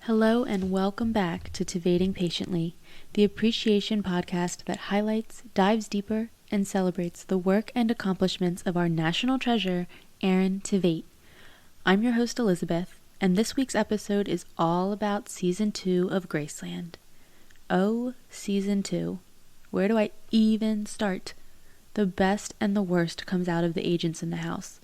Hello and welcome back to Waiting Patiently, the appreciation podcast that highlights, dives deeper, and celebrates the work and accomplishments of our national treasure, Erin Tveit. I'm your host Elizabeth, and this week's episode is all about Season 2 of Graceland. Oh, Season 2. Where do I even start? The best and the worst comes out of the agents in the house.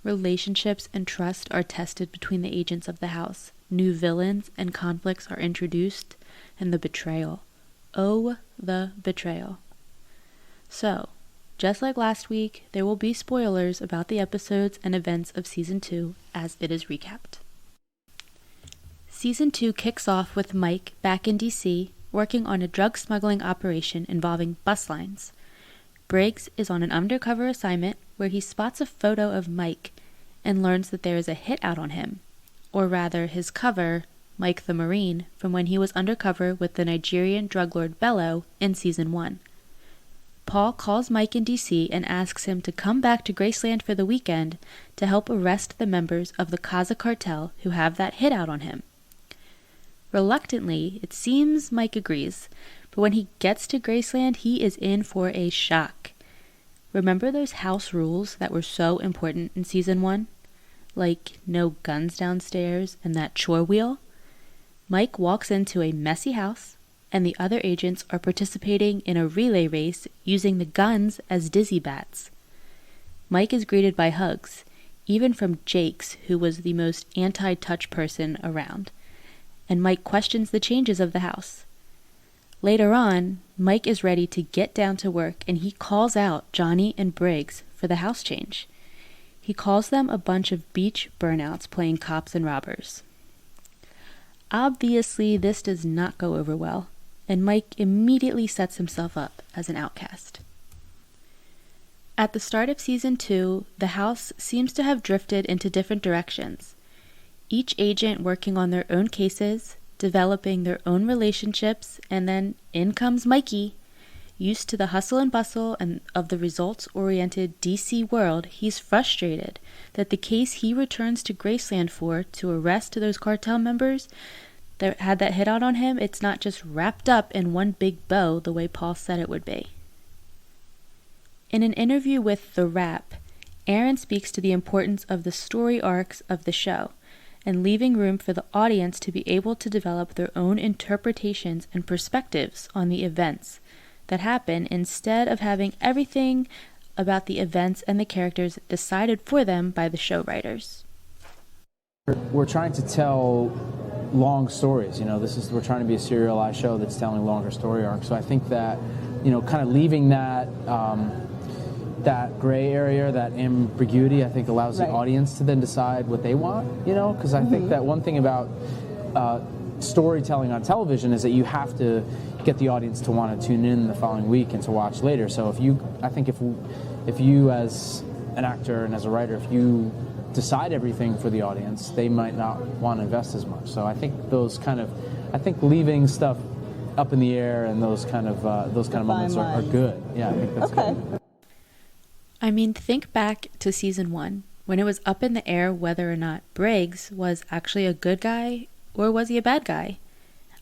Relationships and trust are tested between the agents of the house. New villains and conflicts are introduced, and the betrayal. Oh, the betrayal. So, just like last week, there will be spoilers about the episodes and events of Season 2 as it is recapped. Season 2 kicks off with Mike back in DC, working on a drug smuggling operation involving bus lines. Briggs is on an undercover assignment where he spots a photo of Mike and learns that there is a hit out on him. Or rather, his cover, Mike the Marine, from when he was undercover with the Nigerian drug lord Bello in Season 1. Paul calls Mike in DC and asks him to come back to Graceland for the weekend to help arrest the members of the Kaza cartel who have that hit out on him. Reluctantly, it seems Mike agrees, but when he gets to Graceland, he is in for a shock. Remember those house rules that were so important in Season 1? Like no guns downstairs and that chore wheel? Mike walks into a messy house, and the other agents are participating in a relay race using the guns as dizzy bats. Mike is greeted by hugs, even from Jakes, who was the most anti-touch person around, and Mike questions the changes of the house. Later on, Mike is ready to get down to work, and he calls out Johnny and Briggs for the house change. He calls them a bunch of beach burnouts playing cops and robbers. Obviously, this does not go over well, and Mike immediately sets himself up as an outcast. At the start of Season 2, the house seems to have drifted into different directions, each agent working on their own cases, developing their own relationships, and then in comes Mikey. Used to the hustle and bustle and of the results-oriented DC world, he's frustrated that the case he returns to Graceland for to arrest those cartel members that had that hit out on him, it's not just wrapped up in one big bow the way Paul said it would be. In an interview with The Wrap, Erin speaks to the importance of the story arcs of the show and leaving room for the audience to be able to develop their own interpretations and perspectives on the events that happen instead of having everything about the events and the characters decided for them by the show writers. We're trying to tell long stories. We're trying to be a serialized show that's telling longer story arcs. So I think that, kind of leaving that that gray area, that ambiguity, I think allows the audience to then decide what they want. Because I think that one thing about storytelling on television is that you have to get the audience to want to tune in the following week and to watch later. So if you as an actor and as a writer, if you decide everything for the audience, they might not want to invest as much. So I think leaving stuff up in the air and those kind of moments are good. Yeah, I think that's good. I mean, think back to Season 1, when it was up in the air whether or not Briggs was actually a good guy or was he a bad guy?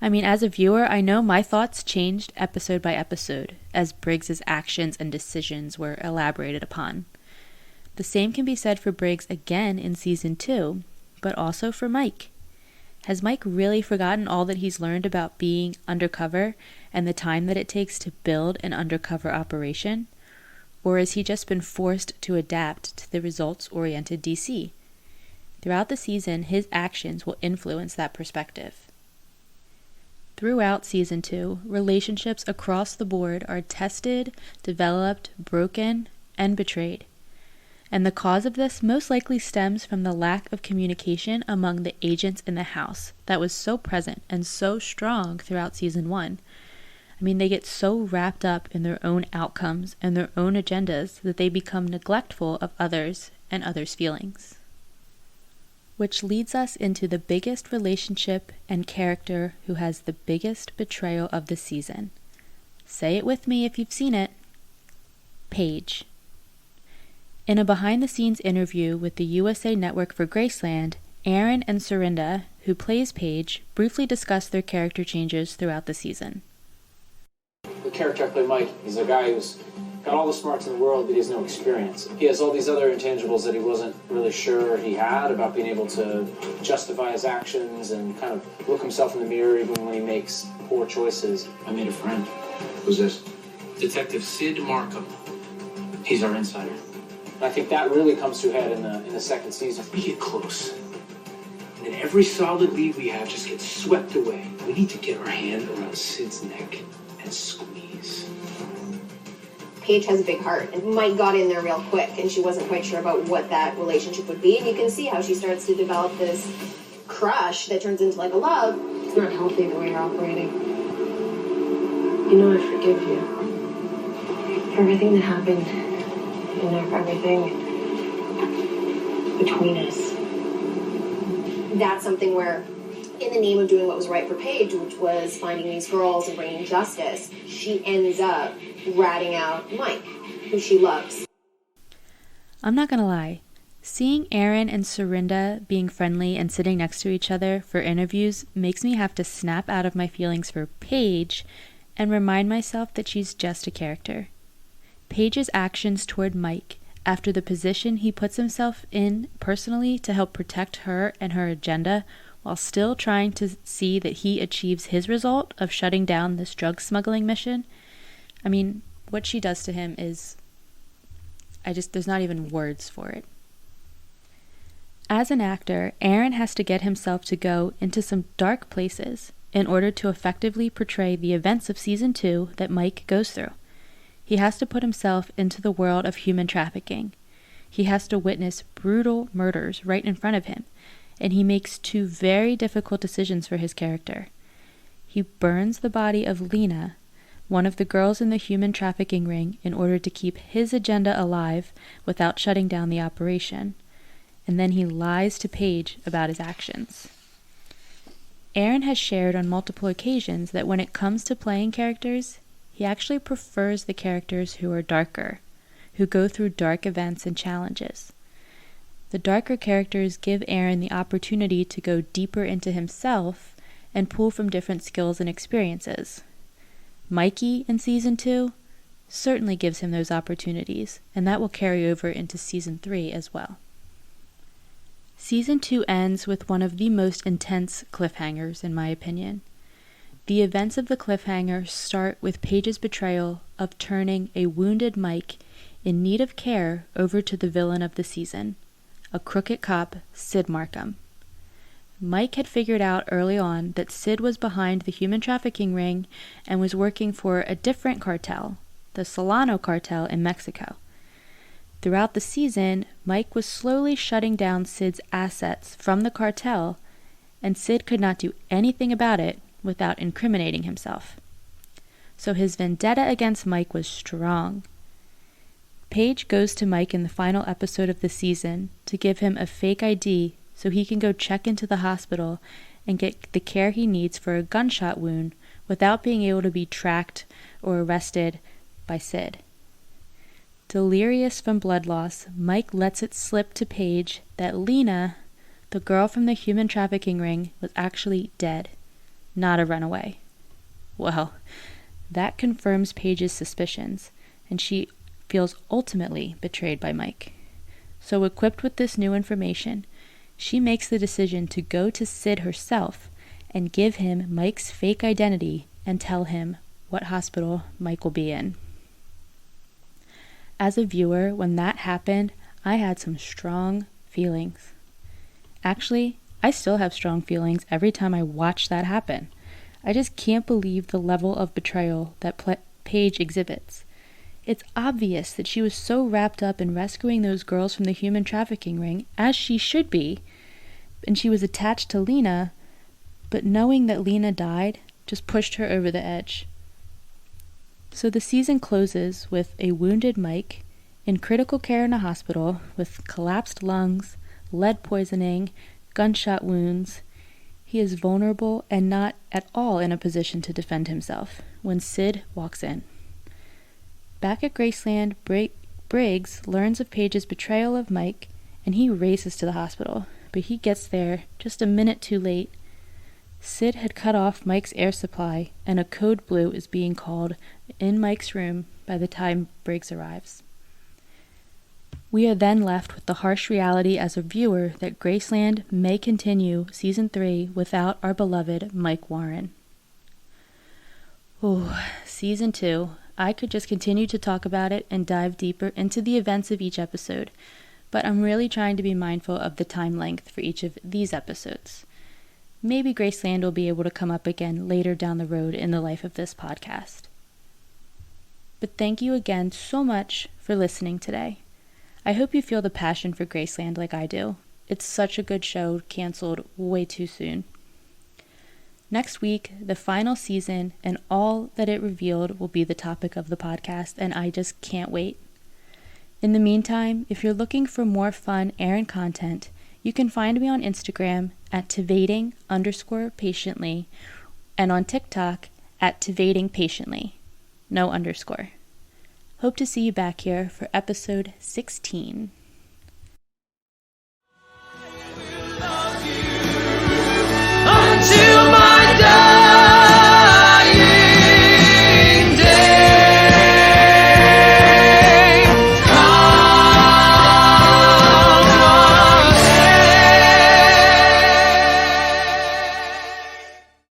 I mean, as a viewer, I know my thoughts changed episode by episode as Briggs's actions and decisions were elaborated upon. The same can be said for Briggs again in Season 2, but also for Mike. Has Mike really forgotten all that he's learned about being undercover and the time that it takes to build an undercover operation? Or has he just been forced to adapt to the results-oriented DC? Throughout the season, his actions will influence that perspective. Throughout Season 2, relationships across the board are tested, developed, broken, and betrayed. And the cause of this most likely stems from the lack of communication among the agents in the house that was so present and so strong throughout Season 1. I mean, they get so wrapped up in their own outcomes and their own agendas that they become neglectful of others and others' feelings. Which leads us into the biggest relationship and character who has the biggest betrayal of the season. Say it with me if you've seen it. Paige. In a behind-the-scenes interview with the USA Network for Graceland, Erin and Serinda, who plays Paige, briefly discuss their character changes throughout the season. The character I play, Mike, he's a guy who's got all the smarts in the world, but he has no experience. He has all these other intangibles that he wasn't really sure he had about being able to justify his actions and kind of look himself in the mirror even when he makes poor choices. I made a friend. Who's this? Detective Sid Markham. He's our insider. And I think that really comes to a head in the second season. We get close, and then every solid lead we have just gets swept away. We need to get our hand around Sid's neck and squeeze. Paige has a big heart, and Mike got in there real quick, and she wasn't quite sure about what that relationship would be, and you can see how she starts to develop this crush that turns into like a love. It's not healthy the way you're operating. You know I forgive you. For everything that happened, and for everything between us. That's something where, in the name of doing what was right for Paige, which was finding these girls and bringing justice, she ends up ratting out Mike, who she loves. I'm not gonna lie, seeing Aaron and Serinda being friendly and sitting next to each other for interviews makes me have to snap out of my feelings for Paige and remind myself that she's just a character. Paige's actions toward Mike, after the position he puts himself in personally to help protect her and her agenda, while still trying to see that he achieves his result of shutting down this drug smuggling mission. I mean, what she does to him is, there's not even words for it. As an actor, Aaron has to get himself to go into some dark places in order to effectively portray the events of season 2 that Mike goes through. He has to put himself into the world of human trafficking. He has to witness brutal murders right in front of him, and he makes 2 very difficult decisions for his character. He burns the body of Lena, one of the girls in the human trafficking ring, in order to keep his agenda alive without shutting down the operation, and then he lies to Paige about his actions. Aaron has shared on multiple occasions that when it comes to playing characters, he actually prefers the characters who are darker, who go through dark events and challenges. The darker characters give Aaron the opportunity to go deeper into himself and pull from different skills and experiences. Mikey in season 2 certainly gives him those opportunities, and that will carry over into season 3 as well. Season 2 ends with one of the most intense cliffhangers, in my opinion. The events of the cliffhanger start with Paige's betrayal of turning a wounded Mike in need of care over to the villain of the season, a crooked cop, Sid Markham. Mike had figured out early on that Sid was behind the human trafficking ring and was working for a different cartel, the Solano cartel in Mexico. Throughout the season, Mike was slowly shutting down Sid's assets from the cartel, and Sid could not do anything about it without incriminating himself. So his vendetta against Mike was strong. Paige goes to Mike in the final episode of the season to give him a fake ID so he can go check into the hospital and get the care he needs for a gunshot wound without being able to be tracked or arrested by Sid. Delirious from blood loss, Mike lets it slip to Paige that Lena, the girl from the human trafficking ring, was actually dead, not a runaway. Well, that confirms Paige's suspicions, and she feels ultimately betrayed by Mike. So equipped with this new information, she makes the decision to go to Sid herself and give him Mike's fake identity and tell him what hospital Mike will be in. As a viewer, when that happened, I had some strong feelings. Actually, I still have strong feelings every time I watch that happen. I just can't believe the level of betrayal that Paige exhibits. It's obvious that she was so wrapped up in rescuing those girls from the human trafficking ring, as she should be, and she was attached to Lena, but knowing that Lena died just pushed her over the edge. So the season closes with a wounded Mike in critical care in a hospital with collapsed lungs, lead poisoning, gunshot wounds. He is vulnerable and not at all in a position to defend himself when Sid walks in. Back at Graceland, Briggs learns of Paige's betrayal of Mike, and he races to the hospital, but he gets there just a minute too late. Sid had cut off Mike's air supply, and a code blue is being called in Mike's room by the time Briggs arrives. We are then left with the harsh reality as a viewer that Graceland may continue Season 3 without our beloved Mike Warren. Oh, Season 2. I could just continue to talk about it and dive deeper into the events of each episode, but I'm really trying to be mindful of the time length for each of these episodes. Maybe Graceland will be able to come up again later down the road in the life of this podcast. But thank you again so much for listening today. I hope you feel the passion for Graceland like I do. It's such a good show, canceled way too soon. Next week, the final season and all that it revealed will be the topic of the podcast, and I just can't wait. In the meantime, if you're looking for more fun Aaron content, you can find me on Instagram at tivating_patiently and on TikTok at tivatingpatiently. No underscore. Hope to see you back here for episode 16.